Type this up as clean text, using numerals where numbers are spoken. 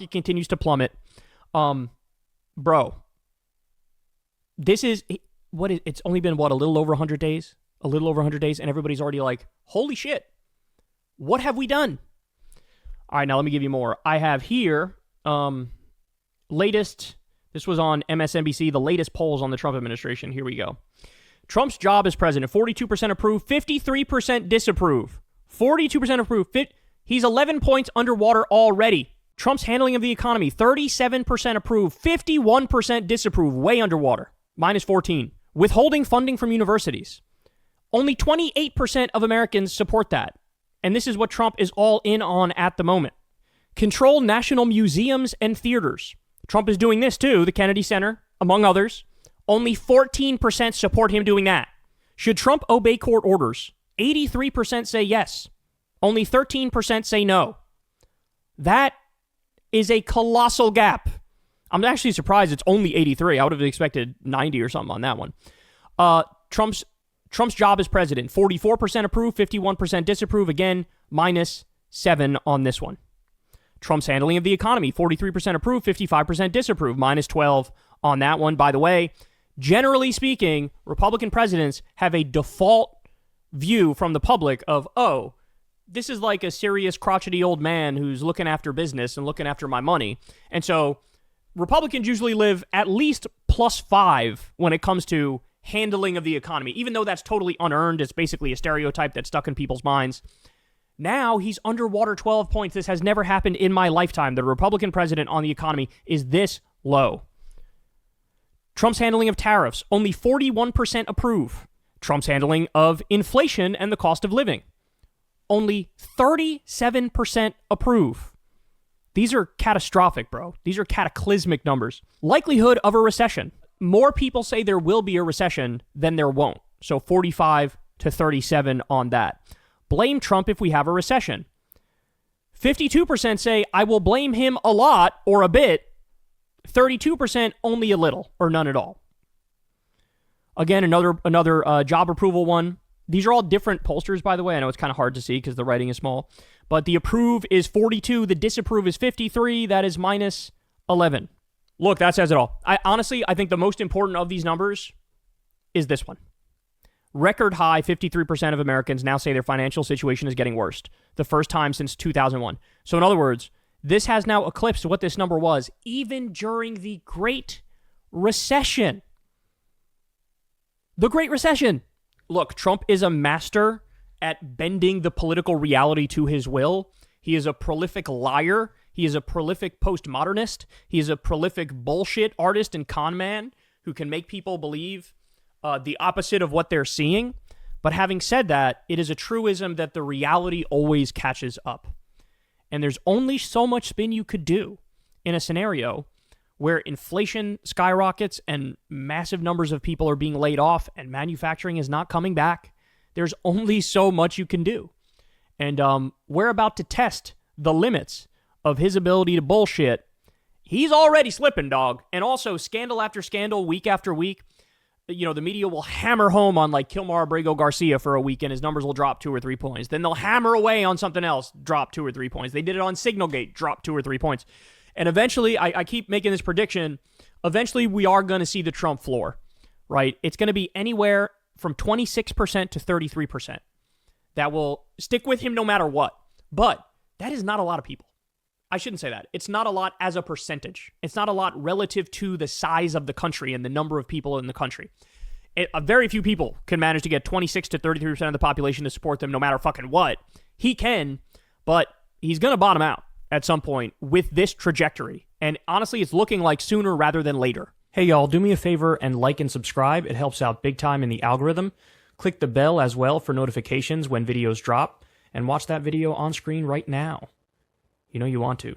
It continues to plummet. Bro, this is it's only been a little over 100 days, and everybody's already like, holy shit, what have we done? All right, now let me give you more. I have here latest. This was on MSNBC, the latest polls on the Trump administration. Here we go. Trump's job as president, 42% approve, 53% disapprove. 42% approve. He's 11 points underwater already. Trump's handling of the economy, 37% approve, 51% disapprove, way underwater, minus 14. Withholding funding from universities. Only 28% of Americans support that. And this is what Trump is all in on at the moment. Control national museums and theaters. Trump is doing this too, the Kennedy Center, among others. Only 14% support him doing that. Should Trump obey court orders? 83% say yes. Only 13% say no. That is a colossal gap. I'm actually surprised it's only 83. I would have expected 90 or something on that one. Trump's job as president, 44% approve, 51% disapprove. Again, minus 7 on this one. Trump's handling of the economy, 43% approve, 55% disapprove, minus 12 on that one. By the way, generally speaking, Republican presidents have a default view from the public of, oh, this is like a serious crotchety old man who's looking after business and looking after my money. And so Republicans usually live at least +5 when it comes to handling of the economy, even though that's totally unearned. It's basically a stereotype that's stuck in people's minds. Now he's underwater 12 points. This has never happened in my lifetime. The Republican president on the economy is this low. Trump's handling of tariffs, only 41% approve. Trump's handling of inflation and the cost of living, only 37% approve. These are catastrophic, bro. These are cataclysmic numbers. Likelihood of a recession. More people say there will be a recession than there won't. So 45 to 37 on that. Blame Trump if we have a recession. 52% say I will blame him a lot or a bit. 32% only a little or none at all. Again, another job approval one. These are all different pollsters, by the way. I know it's kind of hard to see because the writing is small. But the approve is 42. The disapprove is 53. That is minus 11. Look, that says it all. I think the most important of these numbers is this one. Record high, 53% of Americans now say their financial situation is getting worse. The first time since 2001. So in other words, this has now eclipsed what this number was even during the Great Recession. The Great Recession. Look, Trump is a master at bending the political reality to his will. He is a prolific liar. He is a prolific postmodernist. He is a prolific bullshit artist and con man who can make people believe the opposite of what they're seeing. But having said that, it is a truism that the reality always catches up. And there's only so much spin you could do in a scenario where inflation skyrockets and massive numbers of people are being laid off and manufacturing is not coming back. There's only so much you can do. And we're about to test the limits of his ability to bullshit. He's already slipping, dog. And also, scandal after scandal, week after week. You know, the media will hammer home on like Kilmar Abrego Garcia for a week and his numbers will drop 2 or 3 points. Then they'll hammer away on something else, drop 2 or 3 points. They did it on Signalgate, drop 2 or 3 points. And eventually, I keep making this prediction, eventually we are going to see the Trump floor, right? It's going to be anywhere from 26% to 33%. That will stick with him no matter what. But that is not a lot of people. I shouldn't say that. It's not a lot as a percentage. It's not a lot relative to the size of the country and the number of people in the country. Very few people can manage to get 26 to 33% of the population to support them no matter fucking what. He can, but he's going to bottom out at some point with this trajectory. And honestly, it's looking like sooner rather than later. Hey, y'all, do me a favor and like and subscribe. It helps out big time in the algorithm. Click the bell as well for notifications when videos drop. And watch that video on screen right now. You know you want to.